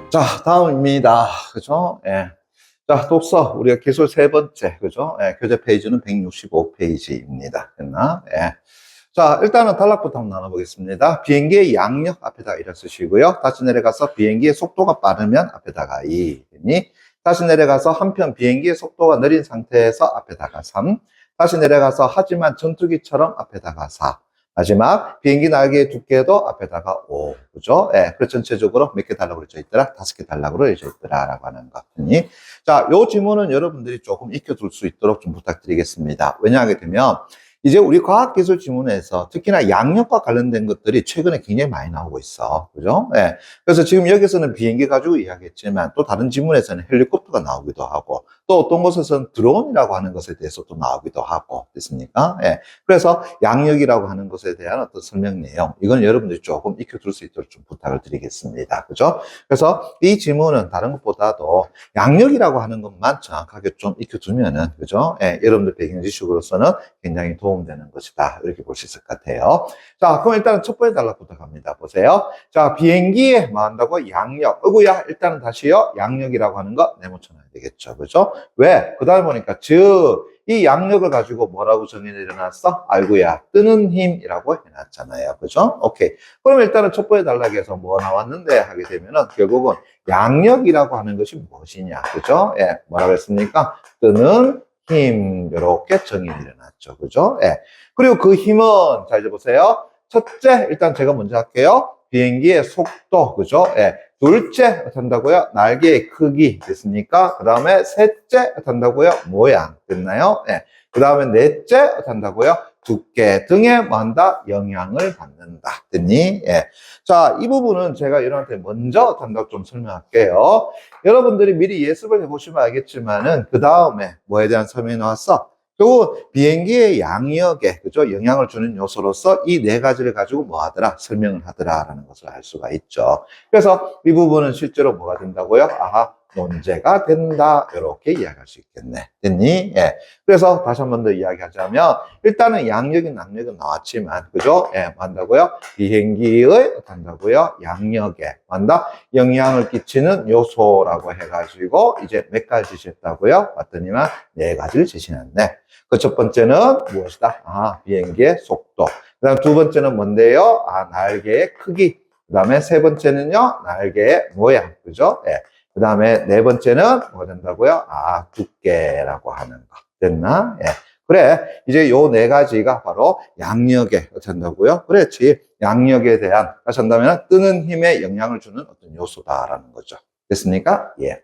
자, 다음입니다. 그죠? 예. 자, 독서. 우리가 기술 세 번째. 그죠? 예, 교재 페이지는 165페이지입니다. 됐나? 예. 자, 일단은 단락부터 한번 나눠보겠습니다. 비행기의 양력 앞에다 이라 쓰시고요. 다시 내려가서 비행기의 속도가 빠르면 앞에다가 2. 다시 내려가서 한편 비행기의 속도가 느린 상태에서 앞에다가 3. 다시 내려가서 하지만 전투기처럼 앞에다가 4. 마지막 비행기 날개의 두께도 앞에다가 5. 그죠? 예. 그래서 전체적으로 몇 개 달라고 그러져 있더라? 5개 달라고 그러져 있더라. 라고 하는 것. 자, 요 지문은 여러분들이 조금 익혀둘 수 있도록 좀 부탁드리겠습니다. 왜냐하게 되면 이제 우리 과학기술 지문에서 특히나 양력과 관련된 것들이 최근에 굉장히 많이 나오고 있어. 그죠? 예. 그래서 지금 여기서는 비행기 가지고 이야기했지만 또 다른 지문에서는 헬리콥터가 나오기도 하고 또 어떤 곳에서는 드론이라고 하는 것에 대해서 또 나오기도 하고 됐습니까? 예. 그래서 양력이라고 하는 것에 대한 어떤 설명 내용 이건 여러분들이 조금 익혀둘 수 있도록 좀 부탁을 드리겠습니다. 그죠? 그래서 이 지문은 다른 것보다도 양력이라고 하는 것만 정확하게 좀 익혀두면은 그죠? 예. 여러분들 배경 지식으로서는 굉장히 도움되는 것이다. 이렇게 볼 수 있을 것 같아요. 자, 그럼 일단은 첫 번째 단락부터 갑니다. 보세요. 자, 비행기에 뭐 한다고? 양력. 어구야, 일단은 다시요. 양력이라고 하는 거 네모쳐놔야 되겠죠. 그죠? 왜? 그 다음에 보니까, 이 양력을 가지고 뭐라고 정의 내려놨어? 아이고야, 뜨는 힘이라고 해놨잖아요. 그죠? 오케이. 그럼 일단은 첫 번째 단락에서 뭐 나왔는데 하게 되면은 결국은 양력이라고 하는 것이 무엇이냐. 그죠? 예. 뭐라고 했습니까? 뜨는 힘, 이렇게 정의를 내려놨죠. 그죠? 예. 그리고 그 힘은, 자, 이제 보세요. 첫째, 일단 제가 먼저 할게요. 비행기의 속도, 그죠? 예. 둘째, 어떻게 한다고요? 날개의 크기, 됐습니까? 그 다음에 셋째, 어떻게 한다고요? 모양, 됐나요? 예. 그 다음에 넷째, 어떻게 한다고요? 두께 등에 뭐 한다? 영향을 받는다. 됐니? 예. 자, 이 부분은 제가 여러분한테 먼저 어떻게 한다고 좀 설명할게요. 여러분들이 미리 예습을 해보시면 알겠지만은 그 다음에 뭐에 대한 설명이 나왔어? 결국 비행기의 양력에 그죠? 영향을 주는 요소로서 이 네 가지를 가지고 뭐 하더라? 설명을 하더라라는 것을 알 수가 있죠. 그래서 이 부분은 실제로 뭐가 된다고요? 아하, 논제가 된다. 이렇게 이야기할 수 있겠네. 됐니? 예. 그래서 다시 한 번 더 이야기하자면 일단은 양력인 낙력은 나왔지만 그죠? 예, 뭐 한다고요? 비행기의 한다고요? 양력에 한다 영향을 끼치는 요소라고 해가지고 이제 몇 가지 제시했다고요? 봤더니만 네 가지를 제시했네. 그 첫 번째는 무엇이다? 아, 비행기의 속도. 그 다음 두 번째는 뭔데요? 아, 날개의 크기. 그 다음에 세 번째는요, 날개의 모양. 그죠? 예. 그 다음에 네 번째는 뭐가 된다고요? 아, 두께라고 하는 거. 됐나? 예. 그래. 이제 요 네 가지가 바로 양력에 된다고요? 그렇지. 양력에 대한, 다시 한다면 뜨는 힘에 영향을 주는 어떤 요소다라는 거죠. 됐습니까? 예.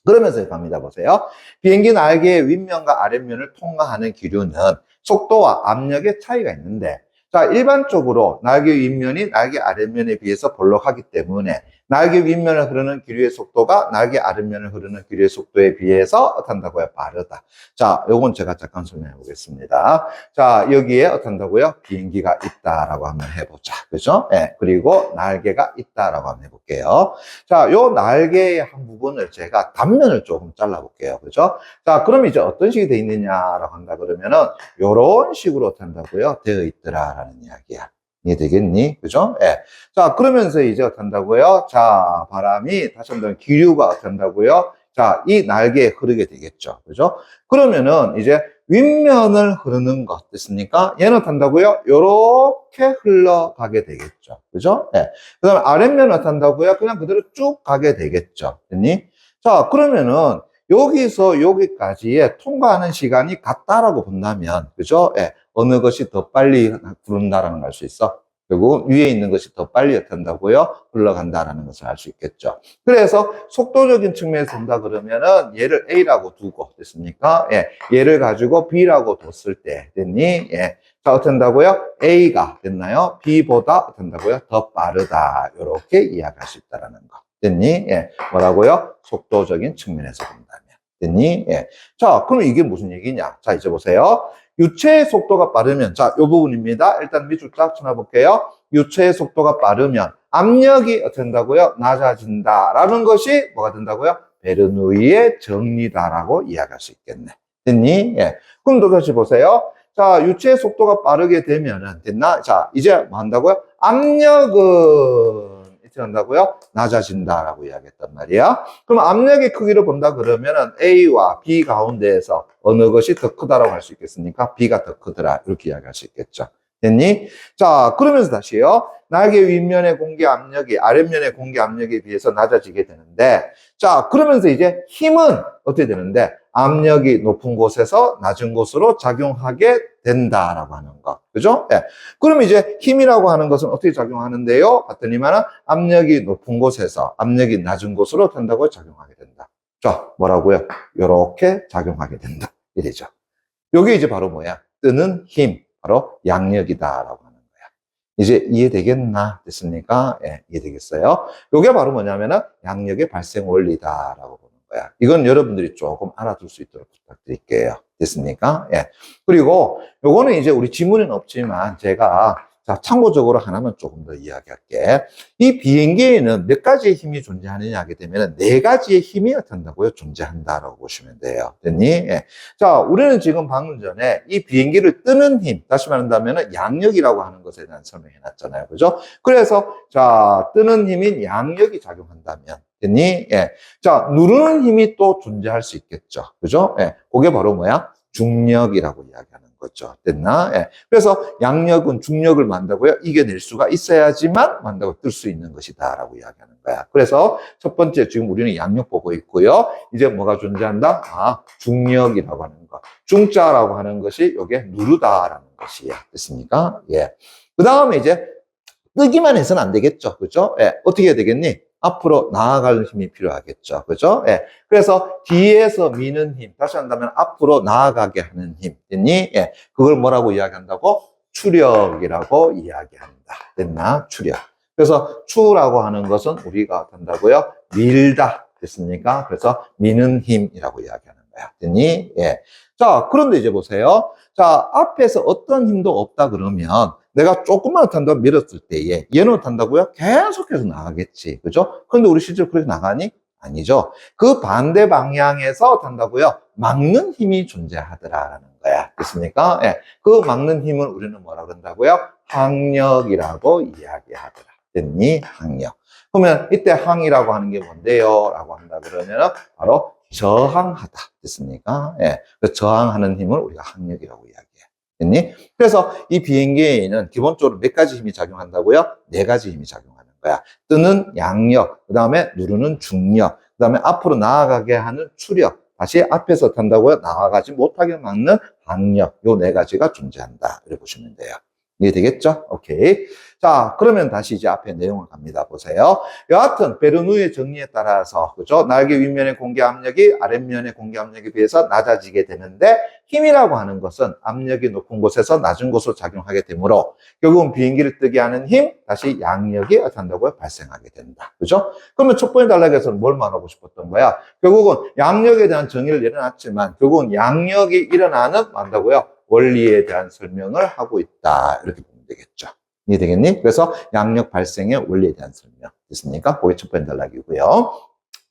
그러면서 갑니다. 보세요. 비행기 날개의 윗면과 아랫면을 통과하는 기류는 속도와 압력의 차이가 있는데, 자, 일반적으로 날개 윗면이 날개 아랫면에 비해서 볼록하기 때문에 날개 윗면을 흐르는 기류의 속도가 날개 아랫면을 흐르는 기류의 속도에 비해서 어떤다고요? 빠르다. 자, 요건 제가 잠깐 설명해 보겠습니다. 자, 여기에 어떤다고요? 비행기가 있다라고 한번 해보자. 그죠? 예. 그리고 날개가 있다라고 한번 해볼게요. 자, 요 날개의 한 부분을 제가 단면을 조금 잘라볼게요. 그죠? 자, 그럼 이제 어떤 식이 되어 있느냐라고 한다 그러면은 요런 식으로 한다고요? 되어 있더라라는 이야기야. 이해되겠니? 그죠? 예. 자, 그러면서 이제 어떻게 한다고요? 자, 바람이 다시 한번 기류가 어떻게 한다고요? 자, 이 날개에 흐르게 되겠죠. 그죠? 그러면은 이제 윗면을 흐르는 것 됐습니까? 얘는 탄다고요? 요렇게 흘러가게 되겠죠. 그죠? 예. 그 다음에 아랫면을 탄다고요? 그냥 그대로 쭉 가게 되겠죠. 됐니? 자, 그러면은 여기서 여기까지의 통과하는 시간이 같다라고 본다면, 그죠? 예. 어느 것이 더 빨리 구른다라는 걸 알 수 있어. 그리고 위에 있는 것이 더 빨리 한다고요? 흘러간다라는 것을 알 수 있겠죠. 그래서 속도적인 측면에서 본다 그러면은 얘를 A라고 두고 됐습니까? 예. 얘를 가지고 B라고 뒀을 때 됐니? 예. 자, 어떻게 한다고요? A가 됐나요? B보다 어떻게 한다고요? 더 빠르다. 이렇게 이야기할 수 있다라는 거. 됐니? 예. 뭐라고요? 속도적인 측면에서 본다면. 됐니? 예. 자, 그럼 이게 무슨 얘기냐? 자, 이제 보세요. 유체의 속도가 빠르면, 자, 요 부분입니다. 일단 밑줄 딱 쳐놔볼게요. 유체의 속도가 빠르면 압력이 어떻게 된다고요? 낮아진다라는 것이 뭐가 된다고요? 베르누이의 정리다라고 이야기할 수 있겠네. 됐니? 예. 그럼 또 다시 보세요. 자, 유체의 속도가 빠르게 되면은, 됐나? 자, 이제 뭐 한다고요? 압력은, 어떻게 한다고요? 낮아진다라고 이야기했단 말이야. 그럼 압력의 크기를 본다 그러면은 A와 B 가운데에서 어느 것이 더 크다라고 할 수 있겠습니까? B가 더 크더라. 이렇게 이야기할 수 있겠죠. 됐니? 자, 그러면서 다시요. 날개 윗면의 공기 압력이 아랫면의 공기 압력에 비해서 낮아지게 되는데, 자, 그러면서 이제 힘은 어떻게 되는데, 압력이 높은 곳에서 낮은 곳으로 작용하게 된다라고 하는 거. 그죠? 예. 그럼 이제 힘이라고 하는 것은 어떻게 작용하는데요? 봤더니만은 압력이 높은 곳에서 압력이 낮은 곳으로 된다고 작용하게 된다. 자, 뭐라고요? 요렇게 작용하게 된다. 이래죠. 요게 이제 바로 뭐야? 뜨는 힘. 바로 양력이다라고 하는 거야. 이제 이해되겠나? 됐습니까? 예, 이해되겠어요? 요게 바로 뭐냐면은 양력의 발생 원리다라고 보는 거야. 이건 여러분들이 조금 알아둘 수 있도록 부탁드릴게요. 됐습니까? 예. 그리고 요거는 이제 우리 지문에는 없지만 제가 자, 참고적으로 하나만 조금 더 이야기할게. 이 비행기에는 몇 가지의 힘이 존재하느냐 하게 되면 네 가지의 힘이 어떤다고요? 존재한다라고 보시면 돼요. 됐니? 예. 자, 우리는 지금 방금 전에 이 비행기를 뜨는 힘, 다시 말한다면 양력이라고 하는 것에 대한 설명해 놨잖아요. 그죠? 그래서, 자, 뜨는 힘인 양력이 작용한다면, 됐니? 예. 자, 누르는 힘이 또 존재할 수 있겠죠. 그죠? 예. 그게 바로 뭐야? 중력이라고 이야기하는 거죠. 됐나? 예. 그래서 양력은 중력을 만다고요? 이겨낼 수가 있어야지만 만다고 뜰 수 있는 것이다 라고 이야기하는 거야. 그래서 첫 번째 지금 우리는 양력 보고 있고요. 이제 뭐가 존재한다? 아, 중력이라고 하는 거. 중자라고 하는 것이 이게 누르다라는 것이야. 됐습니까? 예. 그 다음에 이제 뜨기만 해서는 안 되겠죠. 그죠? 예. 어떻게 해야 되겠니? 앞으로 나아갈 힘이 필요하겠죠. 그죠? 예. 그래서 뒤에서 미는 힘, 다시 한다면 앞으로 나아가게 하는 힘, 됐니? 예. 그걸 뭐라고 이야기한다고? 추력이라고 이야기한다. 됐나? 추력. 그래서 추라고 하는 것은 우리가 한다고요? 밀다. 됐습니까? 그래서 미는 힘이라고 이야기하는 거야. 됐니? 예. 자, 그런데 이제 보세요. 자, 앞에서 어떤 힘도 없다 그러면 내가 조금만 탄다고 밀었을 때에 얘는 탄다고요? 계속해서 나가겠지. 그죠? 그런데 우리 실제로 그렇게 나가니? 아니죠. 그 반대 방향에서 탄다고요? 막는 힘이 존재하더라라는 거야. 됐습니까? 예. 그 막는 힘을 우리는 뭐라 그런다고요? 항력이라고 이야기하더라. 됐니? 항력. 그러면 이때 항이라고 하는 게 뭔데요? 라고 한다 그러면 바로 저항하다. 됐습니까? 예. 그 저항하는 힘을 우리가 항력이라고 이야기해요. 됐니? 그래서 이 비행기에는 기본적으로 몇 가지 힘이 작용한다고요? 네 가지 힘이 작용하는 거야. 뜨는 양력, 그 다음에 누르는 중력, 그 다음에 앞으로 나아가게 하는 추력, 다시 앞에서 탄다고요? 나아가지 못하게 막는 항력, 요 네 가지가 존재한다. 이렇게 보시면 돼요. 이해되겠죠? 오케이. 자, 그러면 다시 이제 앞에 내용을 갑니다. 보세요. 여하튼, 베르누이의 정리에 따라서, 그죠? 날개 윗면의 공기 압력이 아랫면의 공기 압력에 비해서 낮아지게 되는데, 힘이라고 하는 것은 압력이 높은 곳에서 낮은 곳으로 작용하게 되므로, 결국은 비행기를 뜨게 하는 힘, 다시 양력이 어떻게 한다고요? 발생하게 된다. 그죠? 그러면 첫 번째 단락에서는 뭘 말하고 싶었던 거야? 결국은 양력에 대한 정의를 내려놨지만, 결국은 양력이 일어나는, 뭐한다고요? 원리에 대한 설명을 하고 있다. 이렇게 보면 되겠죠. 이해되겠니? 그래서 양력 발생의 원리에 대한 설명. 됐습니까? 그게 첫 번째 단락이고요.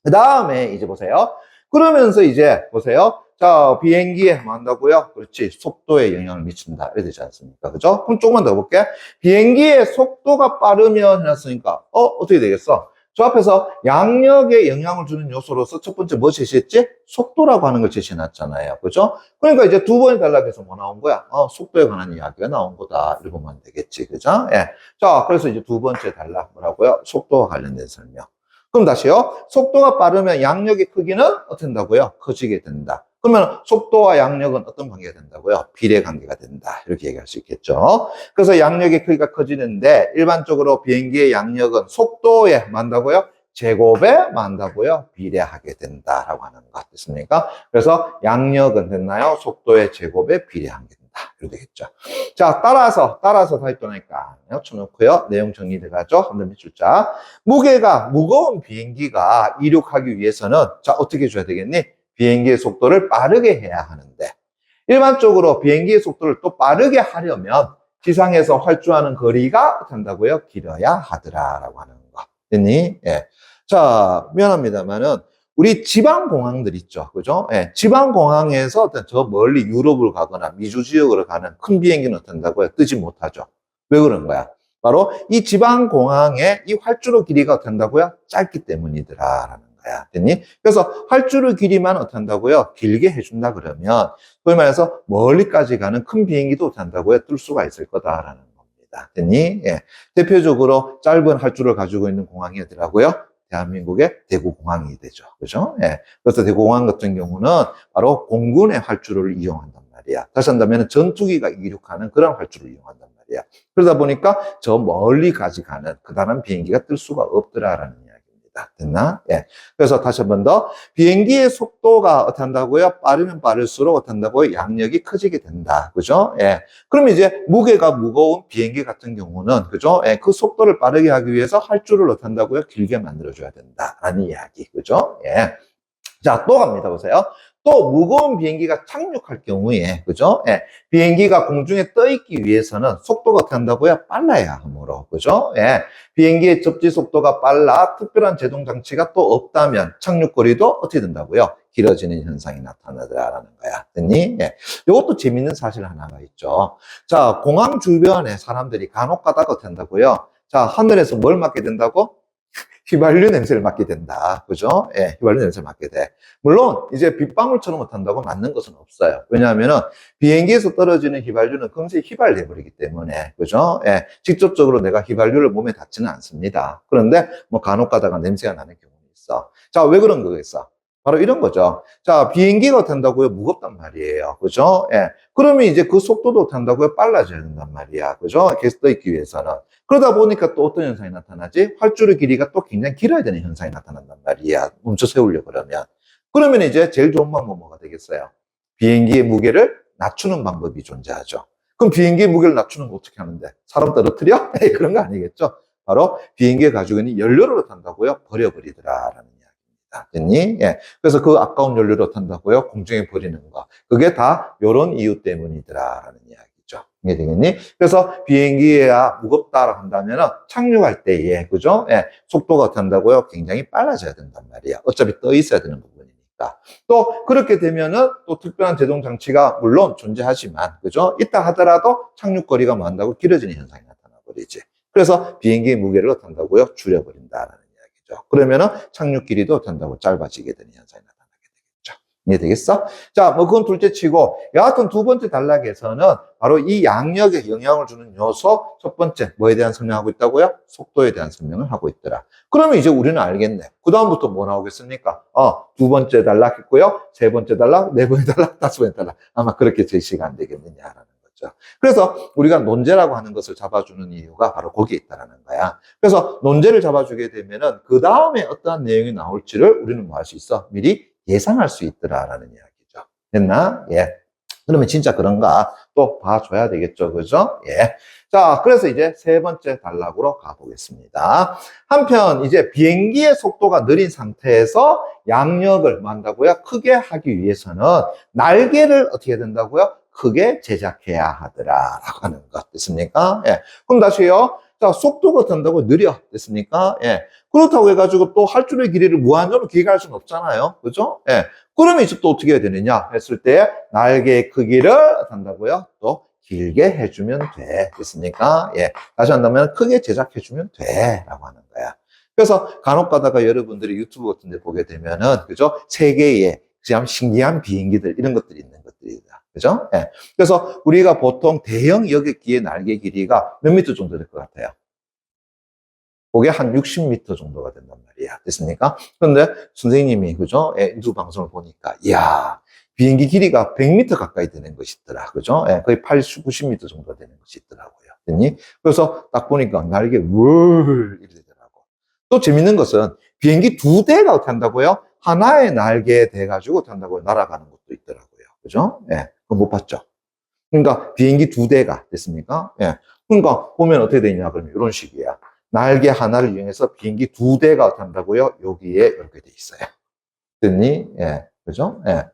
그 다음에 이제 보세요. 그러면서 이제 보세요. 자, 비행기에 뭐 한다고요? 그렇지. 속도에 영향을 미친다. 이렇게 되지 않습니까? 그죠? 그럼 조금만 더 볼게. 비행기의 속도가 빠르면 해놨으니까, 어떻게 되겠어? 저 앞에서 양력에 영향을 주는 요소로서 첫 번째 뭐 제시했지? 속도라고 하는 걸 제시해놨잖아요. 그죠? 그러니까 이제 두 번의 단락에서 뭐 나온 거야? 속도에 관한 이야기가 나온 거다. 이렇게 보면 되겠지. 그죠? 예. 자, 그래서 이제 두 번째 단락 뭐라고요? 속도와 관련된 설명. 그럼 다시요. 속도가 빠르면 양력의 크기는 어떻게 된다고요? 커지게 된다. 그러면 속도와 양력은 어떤 관계가 된다고요? 비례 관계가 된다. 이렇게 얘기할 수 있겠죠. 그래서 양력의 크기가 커지는데 일반적으로 비행기의 양력은 속도에 만다고요? 제곱에 만다고요? 비례하게 된다라고 하는 것 됐습니까? 그래서 양력은 됐나요? 속도의 제곱에 비례하게 된다. 이렇게 되겠죠. 자, 따라서 다시 또 나니까 쳐놓고요. 내용 정리돼가죠. 한번 해줄자. 무게가 무거운 비행기가 이륙하기 위해서는 자, 어떻게 해줘야 되겠니? 비행기의 속도를 빠르게 해야 하는데 일반적으로 비행기의 속도를 또 빠르게 하려면 지상에서 활주하는 거리가 된다고요? 길어야 하더라라고 하는 거. 됐니? 예. 자, 미안합니다만은 우리 지방공항들 있죠. 그죠? 예. 지방공항에서 어떤 저 멀리 유럽을 가거나 미주 지역으로 가는 큰 비행기는 어떤다고요? 뜨지 못하죠. 왜 그런 거야? 바로 이 지방공항의 이 활주로 길이가 어떻게 한다고요? 짧기 때문이더라라는 거야. 됐니? 그래서 활주로 길이만 어떻게 한다고요? 길게 해준다 그러면 소위 말해서 멀리까지 가는 큰 비행기도 어떻게 한다고요? 뜰 수가 있을 거다라는 겁니다. 됐니? 예. 대표적으로 짧은 활주로를 가지고 있는 공항이 어디라고요? 대한민국의 대구공항이 되죠. 그죠? 예. 그래서 대구공항 같은 경우는 바로 공군의 활주로를 이용한단 말이야. 다시 한다면 전투기가 이륙하는 그런 활주로를 이용한단 말이야. 그러다 보니까 저 멀리까지 가는 그다란 비행기가 뜰 수가 없더라라는 이야기입니다. 됐나? 예. 그래서 다시 한 번 더 비행기의 속도가 어떻게 한다고요? 빠르면 빠를수록 어떻게 한다고요? 양력이 커지게 된다. 그죠? 예. 그럼 이제 무게가 무거운 비행기 같은 경우는 그죠? 예. 그 속도를 빠르게 하기 위해서 활주로를 어떻게 한다고요? 길게 만들어줘야 된다라는 이야기. 그죠? 예. 자, 또 갑니다. 보세요. 또 무거운 비행기가 착륙할 경우에, 그죠? 예. 비행기가 공중에 떠 있기 위해서는 속도가 어떻게 한다고요? 빨라야 하므로, 그죠? 예. 비행기의 접지 속도가 빨라 특별한 제동 장치가 또 없다면 착륙거리도 어떻게 된다고요? 길어지는 현상이 나타나더라라는 거야. 됐니? 예. 이것도 재밌는 사실 하나가 있죠. 자, 공항 주변에 사람들이 간혹 가다가 어떻게 한다고요? 자, 하늘에서 뭘 맡게 된다고? 휘발유 냄새를 맡게 된다. 그죠? 예, 휘발유 냄새를 맡게 돼. 물론, 이제 빗방울처럼 못한다고 맞는 것은 없어요. 왜냐하면은, 비행기에서 떨어지는 휘발유는 금세 휘발돼버리기 때문에, 그죠? 예, 직접적으로 내가 휘발유를 몸에 닿지는 않습니다. 그런데, 뭐, 간혹 가다가 냄새가 나는 경우는 있어. 자, 왜 그런 거겠어? 바로 이런 거죠. 자, 비행기가 탄다고요? 무겁단 말이에요. 그죠? 예. 그러면 이제 그 속도도 탄다고요? 빨라져야 된단 말이야. 그죠? 계속 떠 있기 위해서는. 그러다 보니까 또 어떤 현상이 나타나지? 활주로 길이가 또 굉장히 길어야 되는 현상이 나타난단 말이야. 멈춰 세우려고 그러면. 그러면 이제 제일 좋은 방법은 뭐가 되겠어요? 비행기의 무게를 낮추는 방법이 존재하죠. 그럼 비행기의 무게를 낮추는 거 어떻게 하는데? 사람 떨어뜨려? 에이, 그런 거 아니겠죠? 바로 비행기에 가지고 있는 연료를 탄다고요? 버려버리더라라는 이야기입니다. 됐니? 예. 그래서 그 아까운 연료를 어떤다고요? 공중에 버리는 거. 그게 다 이런 이유 때문이더라라는 이야기죠. 이해되겠니? 그래서 비행기가 무겁다라고 한다면 착륙할 때에, 그죠? 예. 속도가 어떤다고요? 굉장히 빨라져야 된단 말이야. 어차피 떠 있어야 되는 부분이니까. 또 그렇게 되면은 또 특별한 제동 장치가 물론 존재하지만, 그죠? 있다 하더라도 착륙거리가 뭐 한다고 길어지는 현상이 나타나 버리지. 그래서 비행기의 무게를 어떤다고요? 줄여버린다라는 이야기죠. 그러면은 착륙 길이도 어떤다고 짧아지게 되는 현상이 나타나게 되겠죠. 이해되겠어? 자, 뭐 그건 둘째 치고, 여하튼 두 번째 단락에서는 바로 이 양력에 영향을 주는 요소, 첫 번째, 뭐에 대한 설명하고 있다고요? 속도에 대한 설명을 하고 있더라. 그러면 이제 우리는 알겠네. 그다음부터 뭐 나오겠습니까? 두 번째 단락 했고요. 세 번째 단락, 네 번째 단락, 다섯 번째 단락. 아마 그렇게 제시가 안 되겠느냐라는 거죠. 그래서 우리가 논제라고 하는 것을 잡아주는 이유가 바로 거기에 있다라는 거야. 그래서 논제를 잡아주게 되면은 그 다음에 어떠한 내용이 나올지를 우리는 뭐 할 수 있어? 미리 예상할 수 있더라라는 이야기죠. 됐나? 예. 그러면 진짜 그런가 또 봐줘야 되겠죠. 그죠? 예. 자, 그래서 이제 세 번째 단락으로 가보겠습니다. 한편 이제 비행기의 속도가 느린 상태에서 양력을 뭐 한다고요? 크게 하기 위해서는 날개를 어떻게 해야 된다고요? 크게 제작해야 하더라라고 하는 것 됐습니까? 예. 그럼 다시요. 자, 속도가 된다고 느려 됐습니까? 예. 그렇다고 해가지고 또 활주로의 길이를 무한정으로 길게 할 수는 없잖아요. 그죠? 예. 그러면 이제 또 어떻게 해야 되느냐 했을 때 날개의 크기를 한다고요? 또 길게 해주면 돼. 됐습니까? 예. 다시 한다면 크게 제작해주면 돼. 라고 하는 거야. 그래서 간혹 가다가 여러분들이 유튜브 같은 데 보게 되면은, 그죠? 세계에 참 신기한 비행기들, 이런 것들이 있는 것들이다. 그죠? 예. 그래서 우리가 보통 대형 여객기의 날개 길이가 몇 미터 정도 될 것 같아요? 그게 한 60m 정도가 된단 말이야. 됐습니까? 그런데 선생님이, 그죠? 예, 인수 방송을 보니까, 이야, 비행기 길이가 100m 가까이 되는 것이 있더라. 그죠? 예, 거의 80, 90m 정도 되는 것이 있더라고요. 됐니? 그래서 딱 보니까 날개, 월, 이렇게 되더라고. 또 재밌는 것은 비행기 두 대가 어떻게 한다고요? 하나의 날개에 대가지고 어떻게 한다고요? 날아가는 것도 있더라고요. 그죠? 예, 그거 못 봤죠? 그러니까 비행기 두 대가 됐습니까? 예. 그러니까 보면 어떻게 되냐? 그러면 이런 식이야. 날개 하나를 이용해서 비행기 두 대가 탄다고요? 여기에 이렇게 돼 있어요. 됐니? 예. 그죠? 예.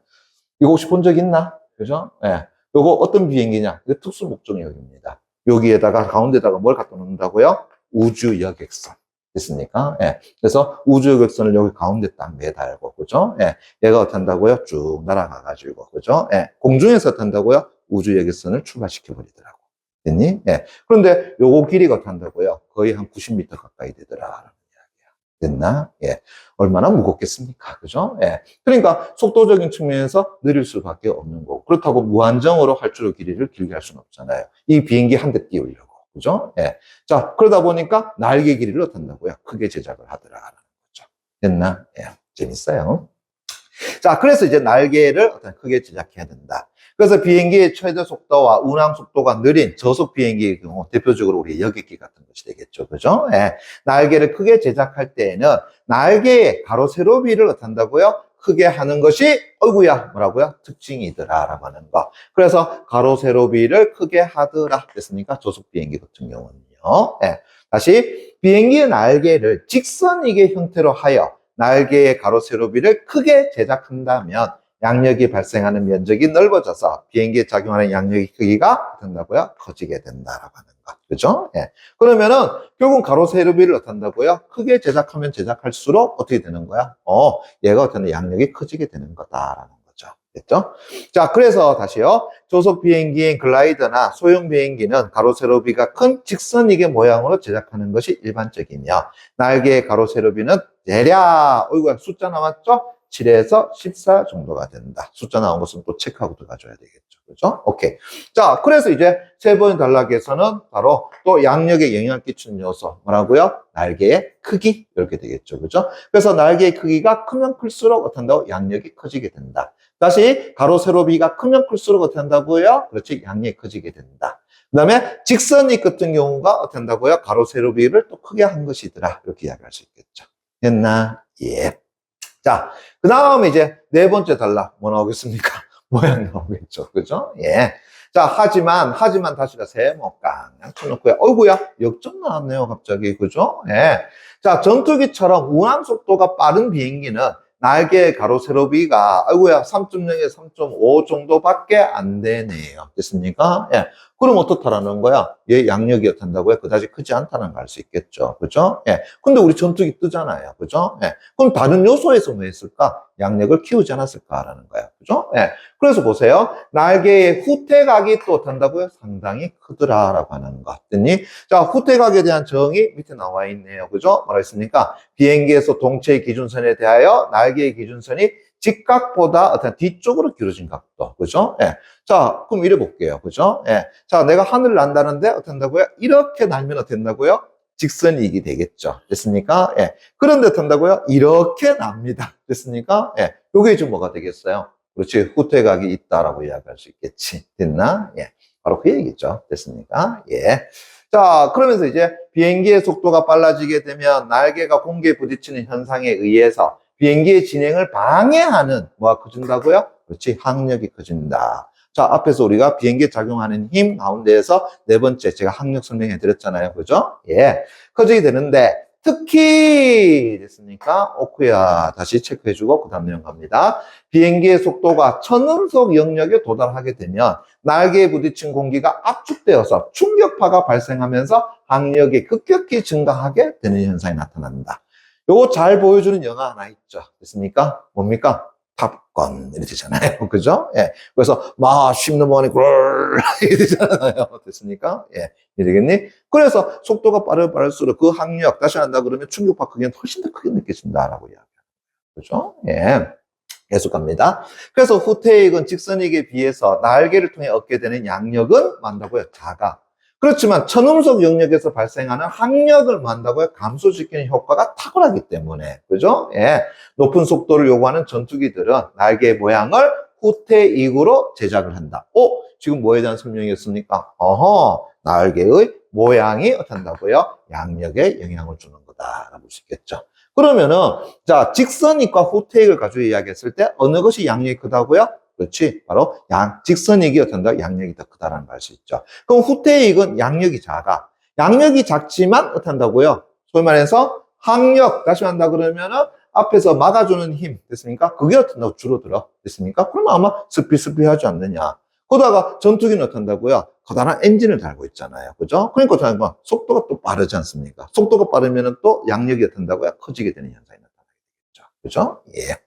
이거 혹시 본 적 있나? 그죠? 예. 요거 어떤 비행기냐? 이거 특수 목적역입니다. 여기에다가, 가운데다가 뭘 갖다 놓는다고요? 우주 여객선. 됐습니까? 예. 그래서 우주 여객선을 여기 가운데 딱 매달고, 그죠? 예. 얘가 어떻게 한다고요? 쭉 날아가가지고, 그죠? 예. 공중에서 탄다고요? 우주 여객선을 출발시켜버리더라고. 됐니? 예. 그런데 요거 길이가 어떻게 한다고요? 거의 한 90m 가까이 되더라. 됐나? 예. 얼마나 무겁겠습니까? 그죠? 예. 그러니까 속도적인 측면에서 느릴 수밖에 없는 거고. 그렇다고 무한정으로 활주로 길이를 길게 할 수는 없잖아요. 이 비행기 한 대 띄우려고. 그죠? 예. 자, 그러다 보니까 날개 길이를 어떻게 한다고요? 크게 제작을 하더라라는 거죠. 됐나? 예. 재밌어요. 자, 그래서 이제 날개를 어떤 크게 제작해야 된다. 그래서 비행기의 최대 속도와 운항 속도가 느린 저속 비행기의 경우 대표적으로 우리 여객기 같은 것이 되겠죠. 그죠? 예. 날개를 크게 제작할 때에는 날개의 가로 세로비를 어떻게 한다고요? 크게 하는 것이 어이구야 뭐라고요? 특징이더라라고 하는 거. 그래서 가로 세로비를 크게 하더라 됐습니까? 저속 비행기 같은 경우는요. 예. 다시 비행기의 날개를 직선이계 형태로 하여 날개의 가로 세로비를 크게 제작한다면 양력이 발생하는 면적이 넓어져서 비행기에 작용하는 양력의 크기가 된다고요? 커지게 된다라고 하는 거. 그죠? 예. 그러면은 결국 가로 세로비를 어떻게 한다고요? 크게 제작하면 제작할수록 어떻게 되는 거야? 얘가 어떤 양력이 커지게 되는 거다라는 거죠. 됐죠? 자, 그래서 다시요. 조속 비행기인 글라이더나 소형 비행기는 가로 세로비가 큰 직선이계 모양으로 제작하는 것이 일반적이며 날개의 가로 세로비는 대략 어이구 숫자 나왔죠? 7에서 14 정도가 된다. 숫자 나온 것은 또 체크하고 들어가줘야 되겠죠. 그죠? 오케이. 자, 그래서 이제 세 번째 단락에서는 바로 또 양력에 영향을 끼치는 요소. 뭐라고요? 날개의 크기. 이렇게 되겠죠. 그죠? 그래서 날개의 크기가 크면 클수록 어떻게 한다고? 양력이 커지게 된다. 다시 가로 세로비가 크면 클수록 어떻게 한다고요? 그렇지. 양력이 커지게 된다. 그 다음에 직선이 같은 경우가 어떻게 한다고요? 가로 세로비를 또 크게 한 것이더라. 이렇게 이야기할 수 있겠죠. 됐나? 예. 자, 그 다음에 이제 네 번째 단락 뭐 나오겠습니까? 모양 나오겠죠. 그죠? 예. 자, 하지만 다시가 세모 깡 쳐놓고요. 어이구야, 역전 나왔네요, 갑자기. 그죠? 예. 자, 전투기처럼 운항 속도가 빠른 비행기는 날개 가로 세로비가 아이고야 3.0에서 3.5 정도밖에 안 되네요. 됐습니까? 예. 그럼 어떻다라는 거야? 얘 양력이 어떻다고요? 그다지 크지 않다는 걸 알 수 있겠죠. 그죠? 예. 근데 우리 전투기 뜨잖아요. 그죠? 예. 그럼 다른 요소에서 뭐 했을까? 양력을 키우지 않았을까라는 거예요. 그죠? 예. 그래서 보세요. 날개의 후퇴각이 또 어떤다고요? 상당히 크더라라고 하는 거. 됐니? 자, 후퇴각에 대한 정의 밑에 나와 있네요. 그죠? 뭐라 했습니까? 비행기에서 동체의 기준선에 대하여 날개의 기준선이 직각보다 어떤 뒤쪽으로 길어진 각도. 그죠? 예. 자, 그럼 이래 볼게요. 그죠? 예. 자, 내가 하늘을 난다는데 어떻게 한다고요? 이렇게 날면 어떻게 된다고요? 직선이익이 되겠죠. 됐습니까? 예. 그런데 어떻게 한다고요? 이렇게 납니다. 됐습니까? 예. 요게 지금 뭐가 되겠어요? 그렇지. 후퇴각이 있다라고 이야기할 수 있겠지. 됐나? 예. 바로 그 얘기죠. 됐습니까? 예. 자, 그러면서 이제 비행기의 속도가 빨라지게 되면 날개가 공기에 부딪히는 현상에 의해서 비행기의 진행을 방해하는 뭐가 커진다고요? 그렇지. 항력이 커진다. 자, 앞에서 우리가 비행기에 작용하는 힘 가운데에서 네 번째 제가 항력 설명해 드렸잖아요. 그죠? 예. 커지게 되는데 특히 됐습니까? 오크야. 다시 체크해주고 그 다음 내용 갑니다. 비행기의 속도가 천음속 영역에 도달하게 되면 날개에 부딪힌 공기가 압축되어서 충격파가 발생하면서 항력이 급격히 증가하게 되는 현상이 나타난다. 요거 잘 보여주는 영화 하나 있죠. 됐습니까? 뭡니까? 탑건 이렇게 되잖아요. 그죠? 예. 그래서 막 쉽는 이렇게 되잖아요. 됐습니까? 예. 이되겠니? 그래서 속도가 빠를수록 그 항력 다시 한다 그러면 충격파 크기는 훨씬 더 크게 느껴진다라고 이야기합니다. 그죠? 예. 계속 갑니다. 그래서 후퇴익은 직선익에 비해서 날개를 통해 얻게 되는 양력은 많다고요. 작아. 그렇지만 천음속 영역에서 발생하는 항력을 만다고요 감소시키는 효과가 탁월하기 때문에 그죠? 예. 높은 속도를 요구하는 전투기들은 날개의 모양을 후퇴익으로 제작을 한다. 지금 뭐에 대한 설명이었습니까? 날개의 모양이 어떻게 한다고요? 양력에 영향을 주는 거다라고 볼 수 있겠죠. 그러면은 자 직선익과 후퇴익을 가지고 이야기했을 때 어느 것이 양력이 크다고요? 그렇지. 바로 직선이익이 어떤다? 양력이 더 크다라는 걸 알 수 있죠. 그럼 후퇴이익은 양력이 작아. 양력이 작지만 어떤다고요? 소위 말해서 항력, 다시 한다 그러면은 앞에서 막아주는 힘, 됐습니까? 그게 어떤다고 줄어들어. 됐습니까? 그러면 아마 스피스피 하지 않느냐. 그러다가 전투기는 어떤다고요? 커다란 엔진을 달고 있잖아요. 그죠? 그러니까 어떤 거 속도가 또 빠르지 않습니까? 속도가 빠르면은 또 양력이 어떤다고요? 커지게 되는 현상이 나타나겠죠. 그죠? 예.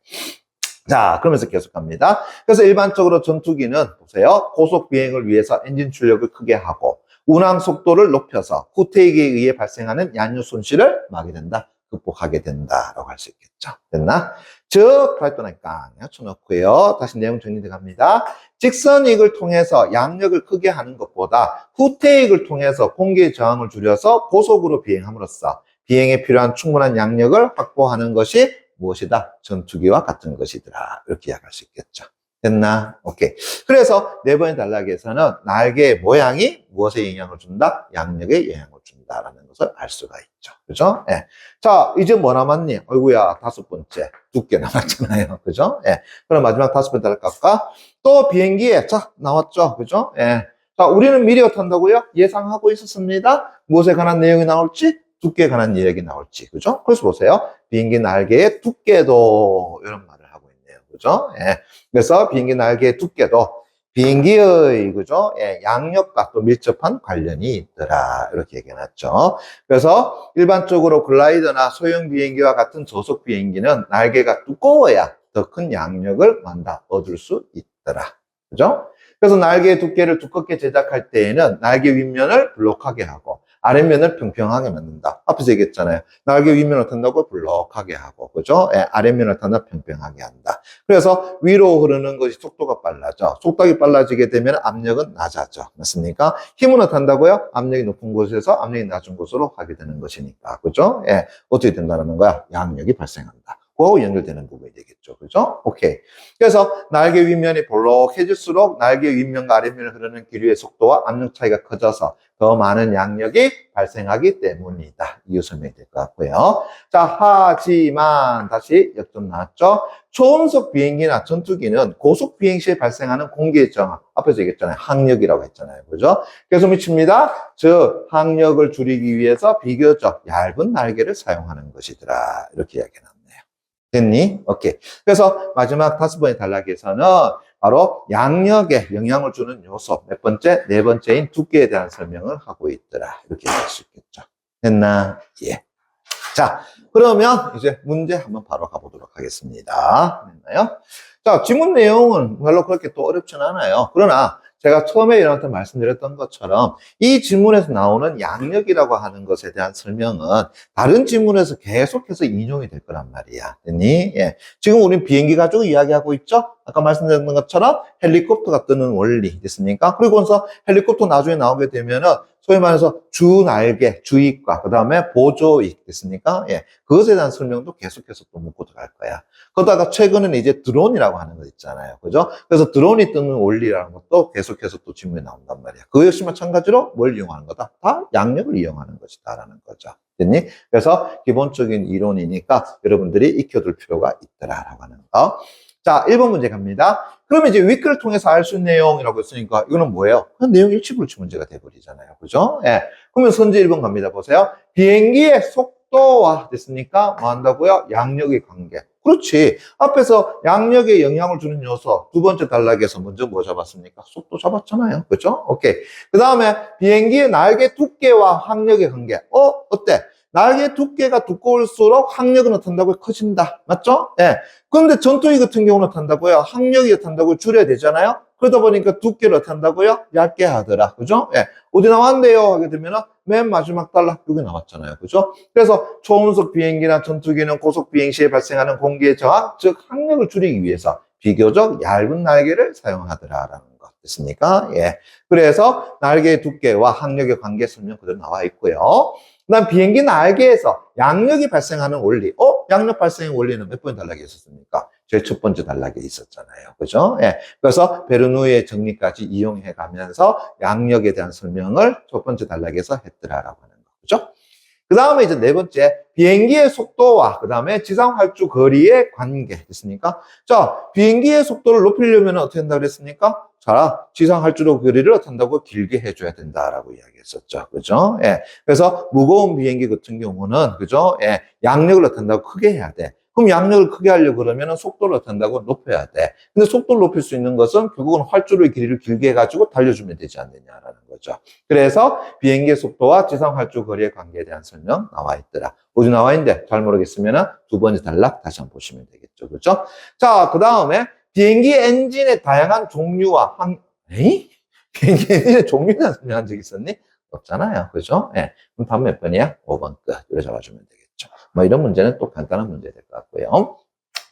자, 그러면서 계속 갑니다. 그래서 일반적으로 전투기는 보세요. 고속 비행을 위해서 엔진 출력을 크게 하고 운항 속도를 높여서 후퇴기에 의해 발생하는 연료 손실을 막게 된다. 극복하게 된다라고 할 수 있겠죠. 됐나? 즉, 발전하니까 쳐놓고요. 다시 내용 정리돼 갑니다. 직선이익을 통해서 양력을 크게 하는 것보다 후퇴이익을 통해서 공기의 저항을 줄여서 고속으로 비행함으로써 비행에 필요한 충분한 양력을 확보하는 것이 무엇이다? 전투기와 같은 것이더라. 이렇게 이야기할 수 있겠죠. 됐나? 오케이. 그래서 네 번의 단락에서는 날개의 모양이 무엇에 영향을 준다? 양력에 영향을 준다라는 것을 알 수가 있죠. 그죠? 예. 자, 이제 뭐 남았니? 어이구야, 다섯 번째. 두께 남았잖아요. 그죠? 예. 그럼 마지막 다섯 번째 단락 갈까? 또 비행기에, 자, 나왔죠. 그죠? 예. 자, 우리는 미리 어떻게 한다고요? 예상하고 있었습니다. 무엇에 관한 내용이 나올지? 두께에 관한 이야기 나올지. 그죠? 그래서 보세요. 비행기 날개의 두께도, 이런 말을 하고 있네요. 그죠? 예. 그래서 비행기 날개의 두께도 비행기의, 그죠? 예, 양력과 또 밀접한 관련이 있더라. 이렇게 얘기해놨죠. 그래서 일반적으로 글라이더나 소형 비행기와 같은 저속 비행기는 날개가 두꺼워야 더 큰 양력을 얻을 수 있더라. 그죠? 그래서 날개의 두께를 두껍게 제작할 때에는 날개 윗면을 블록하게 하고 아랫면을 평평하게 만든다. 앞에서 얘기했잖아요. 날개 윗면을 어떻게 한다고? 블록하게 하고, 그죠? 예, 아랫면을 어떻게 한다? 평평하게 한다. 그래서 위로 흐르는 것이 속도가 빨라져. 속도가 빨라지게 되면 압력은 낮아져. 맞습니까? 힘은 어떻게 한다고요? 압력이 높은 곳에서 압력이 낮은 곳으로 가게 되는 것이니까. 그죠? 예, 어떻게 된다는 거야? 양력이 발생한다. 그거하고 연결되는 부분이 되겠죠. 그죠? 오케이. 그래서 날개 윗면이 볼록해질수록 날개 윗면과 아랫면을 흐르는 기류의 속도와 압력 차이가 커져서 더 많은 양력이 발생하기 때문이다. 이유 설명이 될 것 같고요. 자, 하지만 다시 역점 나왔죠. 초음속 비행기나 전투기는 고속 비행 시에 발생하는 공기의 저항, 앞에서 얘기했잖아요. 항력이라고 했잖아요. 그죠? 계속 미칩니다. 즉, 항력을 줄이기 위해서 비교적 얇은 날개를 사용하는 것이더라. 이렇게 이야기해 놨네요. 됐니? 오케이. 그래서 마지막 다섯 번의 단락에서는 바로 양력에 영향을 주는 요소, 몇 번째? 네 번째인 두께에 대한 설명을 하고 있더라. 이렇게 할 수 있겠죠. 됐나? 예. 자, 그러면 이제 문제 한번 바로 가보도록 하겠습니다. 됐나요? 자, 지문 내용은 별로 그렇게 또 어렵진 않아요. 그러나 제가 처음에 여러분한테 말씀드렸던 것처럼 이 지문에서 나오는 양력이라고 하는 것에 대한 설명은 다른 지문에서 계속해서 인용이 될 거란 말이야. 됐니? 예. 지금 우린 비행기 가지고 이야기하고 있죠? 아까 말씀드렸던 것처럼 헬리콥터가 뜨는 원리 됐습니까? 그리고 나서 헬리콥터 나중에 나오게 되면은 소위 말해서 주 날개, 주익과 그 다음에 보조익 됐습니까? 예. 그것에 대한 설명도 계속해서 또 묻고 들어갈 거야. 그러다가 최근에는 이제 드론이라고 하는 거 있잖아요. 그죠? 그래서 드론이 뜨는 원리라는 것도 계속해서 또 질문이 나온단 말이야. 그거 역시 마찬가지로 뭘 이용하는 거다? 다 양력을 이용하는 것이다라는 거죠. 됐니? 그래서 기본적인 이론이니까 여러분들이 익혀둘 필요가 있더라라고 하는 거. 자, 1번 문제 갑니다. 그러면 이제 위크를 통해서 알 수 있는 내용이라고 했으니까 이거는 뭐예요? 그냥 내용 일치불치 문제가 돼버리잖아요. 그죠? 예. 그러면 선제 1번 갑니다. 보세요. 비행기의 속도와 됐습니까? 뭐 한다고요? 양력의 관계. 그렇지. 앞에서 양력에 영향을 주는 요소 두 번째 단락에서 먼저 뭐 잡았습니까? 속도 잡았잖아요. 그죠? 오케이. 그 다음에 비행기의 날개 두께와 항력의 관계. 어때? 날개 두께가 두꺼울수록 항력은 어떻게 한다고요? 커진다. 맞죠? 예. 그런데 전투기 같은 경우는 어떻게 한다고요? 항력이 어떻게 한다고요? 줄여야 되잖아요? 그러다 보니까 두께를 어떻게 한다고요? 얇게 하더라. 그죠? 예. 어디 나왔는데요? 하게 되면은 맨 마지막 단락 여기 나왔잖아요. 그죠? 그래서 초음속 비행기나 전투기는 고속 비행 시에 발생하는 공기의 저항, 즉 항력을 줄이기 위해서 비교적 얇은 날개를 사용하더라라는 거 됐습니까? 예. 그래서 날개의 두께와 항력의 관계 설명 그대로 나와 있고요. 그 다음 비행기 날개에서 양력이 발생하는 원리. 양력 발생의 원리는 몇 번의 단락에 있었습니까? 제일 첫 번째 단락에 있었잖아요. 그죠? 예. 그래서 베르누이의 정리까지 이용해 가면서 양력에 대한 설명을 첫 번째 단락에서 했더라라고 하는 거. 그죠? 그 다음에 이제 네 번째, 비행기의 속도와 그 다음에 지상 활주 거리의 관계 됐습니까? 자, 비행기의 속도를 높이려면 어떻게 한다고 그랬습니까? 자, 지상 활주로 거리를 어떻게 한다고? 길게 해줘야 된다라고 이야기했었죠. 그죠? 예. 그래서 무거운 비행기 같은 경우는, 그죠? 예. 양력을 어떻게 한다고? 크게 해야 돼. 그럼 양력을 크게 하려고 그러면 속도를 어떻게 한다고? 높여야 돼. 근데 속도를 높일 수 있는 것은 결국은 활주로의 길이를 길게 해가지고 달려주면 되지 않느냐라는 거죠. 그래서 비행기의 속도와 지상 활주 거리의 관계에 대한 설명 나와 있더라. 어디 나와 있는데 잘 모르겠으면 두 번째 단락 다시 한번 보시면 되겠죠. 그죠? 자, 그 다음에 비행기 엔진의 다양한 종류와 비행기 엔진의 종류에 대한 설명한 적 있었니? 없잖아요. 그죠? 예. 그럼 답 몇 번이야? 5번 끝. 이렇게 잡아주면 되겠죠. 뭐 이런 문제는 또 간단한 문제 될 것 같고요.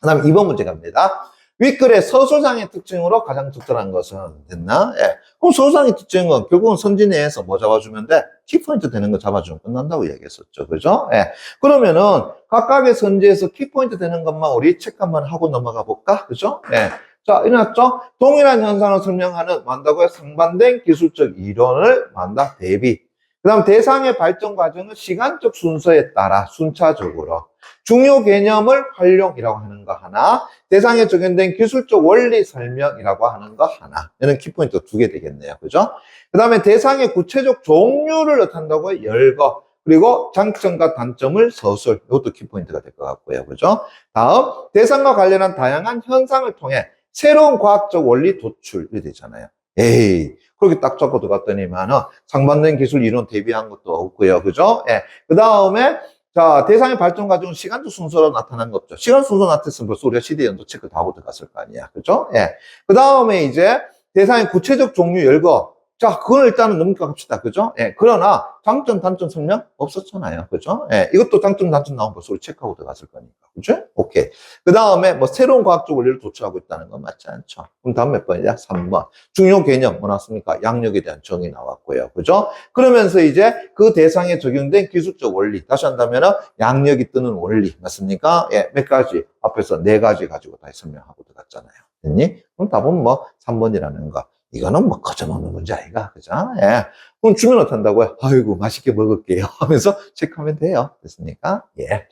그 다음에 2번 문제 갑니다. 윗글의 서술상의 특징으로 가장 적절한 것은 됐나? 예. 그럼 서술상의 특징은 결국은 선지 내에서 뭐 잡아주면 돼? 키포인트 되는 거 잡아주면 끝난다고 이야기했었죠. 그죠? 예. 그러면은 각각의 선지에서 키포인트 되는 것만 우리 체크 한번 하고 넘어가 볼까? 그죠? 예. 자, 일어났죠? 동일한 현상을 설명하는 만다고요? 상반된 기술적 이론을 만다 대비. 그 다음 대상의 발전 과정은 시간적 순서에 따라 순차적으로 중요 개념을 활용이라고 하는 거 하나, 대상에 적용된 기술적 원리 설명이라고 하는 거 하나. 이런 키포인트가 2개 되겠네요. 그죠? 그 다음에 대상의 구체적 종류를 나타낸다고 열거. 그리고 장점과 단점을 서술. 이것도 키포인트가 될 것 같고요. 그죠? 다음, 대상과 관련한 다양한 현상을 통해 새로운 과학적 원리 도출이 되잖아요. 에이, 그렇게 딱 적고 들어갔더니만은 상반된 기술 이론 대비한 것도 없고요. 그죠? 예. 그 다음에 자, 대상의 발전 과정은 시간적 순서로 나타난 거 없죠. 시간 순서 나타났으면 벌써 우리가 시대 연도 체크 다 하고 들어갔을 거 아니야. 그죠? 예. 그 다음에 이제 대상의 구체적 종류 열거. 자, 그건 일단은 넘겨갑시다. 그죠? 예. 그러나 장점, 단점 설명 없었잖아요. 그죠? 예. 이것도 장점, 단점 나오면 벌써 우리 체크하고 들어갔을 거니까. 그죠? 오케이. 그 다음에 뭐 새로운 과학적 원리를 도출하고 있다는 건 맞지 않죠. 그럼 다음 몇 번이냐? 3번. 중요 개념 뭐 나왔습니까? 양력에 대한 정의 나왔고요. 그죠? 그러면서 이제 그 대상에 적용된 기술적 원리. 다시 한다면은 양력이 뜨는 원리. 맞습니까? 예. 몇 가지. 앞에서 4가지 가지고 다 설명하고 들어갔잖아요. 됐니? 그럼 답은 뭐 3번이라는 거. 이거는 뭐 거저먹는 문제 아이가. 그죠? 예. 그럼 주면 어떡한다고요? 아이고, 맛있게 먹을게요. 하면서 체크하면 돼요. 됐습니까? 예.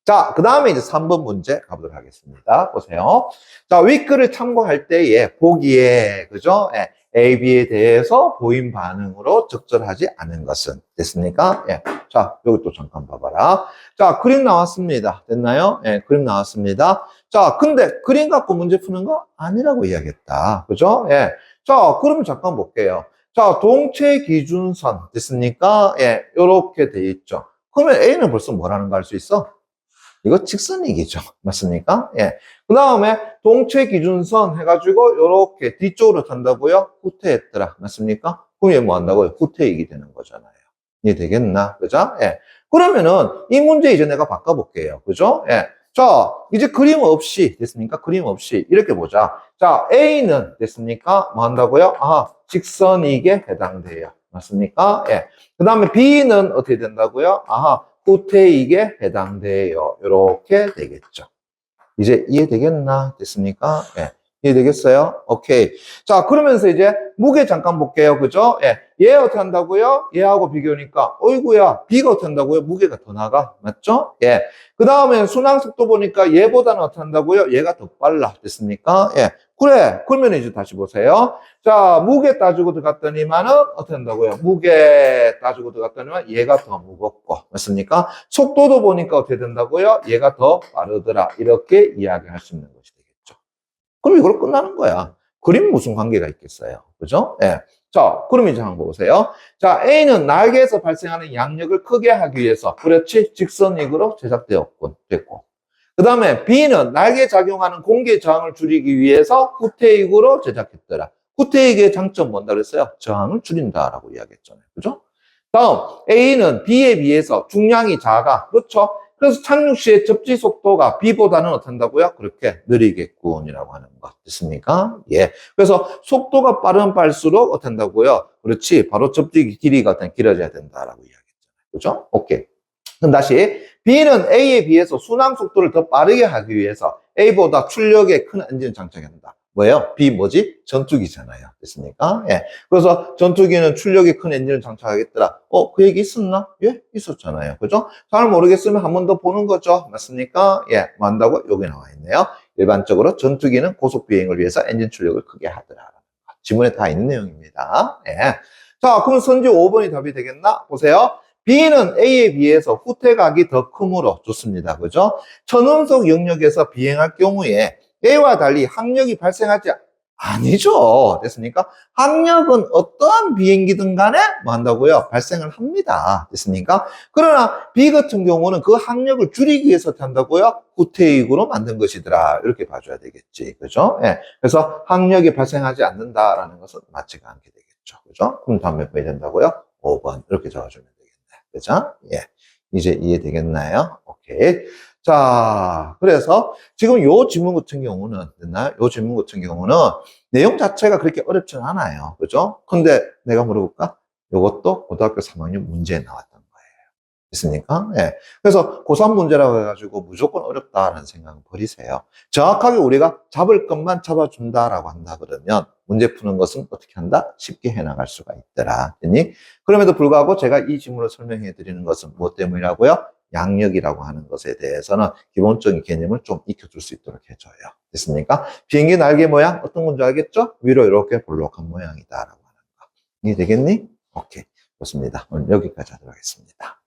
자, 그 다음에 이제 3번 문제 가보도록 하겠습니다. 보세요. 자, 윗글을 참고할 때에 보기에, 그죠? 예. A, B에 대해서 보인 반응으로 적절하지 않은 것은 됐습니까? 예. 자, 여기 또 잠깐 봐봐라. 자, 그림 나왔습니다. 됐나요? 예, 그림 나왔습니다. 자, 근데 그림 갖고 문제 푸는 거 아니라고 이야기했다. 그죠? 예. 자, 그러면 잠깐 볼게요. 자, 동체 기준선 됐습니까? 예, 요렇게 돼 있죠. 그러면 A는 벌써 뭐라는 거 알 수 있어? 이거 직선이기죠. 맞습니까? 예. 그 다음에 동체 기준선 해가지고 요렇게 뒤쪽으로 탄다고요? 후퇴했더라. 맞습니까? 그럼 얘 뭐 한다고요? 후퇴이기 되는 거잖아요. 이해되겠나? 그죠? 예. 그러면은 이 문제 이제 내가 바꿔볼게요. 그죠? 예. 자, 이제 그림 없이 됐습니까? 그림 없이 이렇게 보자. 자, A는 됐습니까? 뭐 한다고요? 아, 직선이익에 해당돼요. 맞습니까? 예. 그 다음에 B는 어떻게 된다고요? 아하, 후퇴이익에 해당돼요. 이렇게 되겠죠. 이제 이해되겠나? 됐습니까? 예. 이해되겠어요? 오케이. 자, 그러면서 이제 무게 잠깐 볼게요. 그죠? 예. 얘 어떻게 한다고요? 얘하고 비교하니까, 어이구야, B가 어떻게 한다고요? 무게가 더 나가. 맞죠? 예. 그 다음에 순항 속도 보니까 얘보다는 어떻게 한다고요? 얘가 더 빨라. 됐습니까? 예. 그래. 그러면 이제 다시 보세요. 자, 무게 따지고 들어갔더니만은 어떻게 한다고요? 무게 따지고 들어갔더니만 얘가 더 무겁고. 맞습니까? 속도도 보니까 어떻게 된다고요? 얘가 더 빠르더라. 이렇게 이야기할 수 있는 것이 되겠죠. 그럼 이걸로 끝나는 거야. 그림 무슨 관계가 있겠어요? 그죠? 예. 자, 그럼 이제 한번 보세요. 자, A는 날개에서 발생하는 양력을 크게 하기 위해서, 그렇지? 직선익으로 제작되었군. 됐고. 그 다음에 B는 날개에 작용하는 공기의 저항을 줄이기 위해서 후퇴익으로 제작했더라. 후퇴익의 장점 뭔다 그랬어요? 저항을 줄인다라고 이야기했잖아요. 그죠? 다음, A는 B에 비해서 중량이 작아. 그렇죠? 그래서 착륙 시의 접지 속도가 B보다는 어떤다고요? 그렇게 느리겠군이라고 하는 것. 됐습니까? 예. 그래서 속도가 빠르면 빠를수록 어떤다고요? 그렇지. 바로 접지 길이가 길어져야 된다라고 이야기했잖아요. 그죠? 오케이. 그럼 다시. B는 A에 비해서 순항 속도를 더 빠르게 하기 위해서 A보다 출력에 큰 엔진을 장착한다. 뭐예요? B 뭐지? 전투기잖아요. 됐습니까? 예. 그래서 전투기는 출력이 큰 엔진을 장착하겠더라. 그 얘기 있었나? 예, 있었잖아요. 그죠? 잘 모르겠으면 한 번 더 보는 거죠. 맞습니까? 예, 뭐 한다고? 여기 나와 있네요. 일반적으로 전투기는 고속 비행을 위해서 엔진 출력을 크게 하더라. 지문에 다 있는 내용입니다. 예. 자, 그럼 선지 5번이 답이 되겠나? 보세요. B는 A에 비해서 후퇴각이 더 크므로 좋습니다. 그죠? 천운석 영역에서 비행할 경우에 A와 달리 항력이 발생하지 아니죠. 됐습니까? 항력은 어떠한 비행기든 간에 뭐 한다고요? 발생을 합니다. 됐습니까? 그러나 B 같은 경우는 그 항력을 줄이기 위해서 한다고요? 후퇴익으로 만든 것이더라. 이렇게 봐줘야 되겠지. 그죠? 예. 그래서 항력이 발생하지 않는다라는 것은 맞지가 않게 되겠죠. 그죠? 그럼 다음 몇 번이 된다고요? 5번 이렇게 적어주면 되겠네. 그죠? 예. 이제 이해되겠나요? 오케이. 자, 그래서 지금 요 질문 같은 경우는, 됐나요? 요 질문 같은 경우는 내용 자체가 그렇게 어렵진 않아요. 그죠? 근데 내가 물어볼까? 요것도 고등학교 3학년 문제에 나왔던 거예요. 있습니까? 예. 그래서 고3 문제라고 해가지고 무조건 어렵다라는 생각은 버리세요. 정확하게 우리가 잡을 것만 잡아준다라고 한다 그러면 문제 푸는 것은 어떻게 한다? 쉽게 해나갈 수가 있더라. 됐니? 그럼에도 불구하고 제가 이 질문을 설명해 드리는 것은 무엇 때문이라고요? 양력이라고 하는 것에 대해서는 기본적인 개념을 좀 익혀줄 수 있도록 해줘요. 됐습니까? 비행기 날개 모양 어떤 건지 알겠죠? 위로 이렇게 볼록한 모양이다라고 하는 거. 이해되겠니? 오케이. 좋습니다. 오늘 여기까지 하도록 하겠습니다.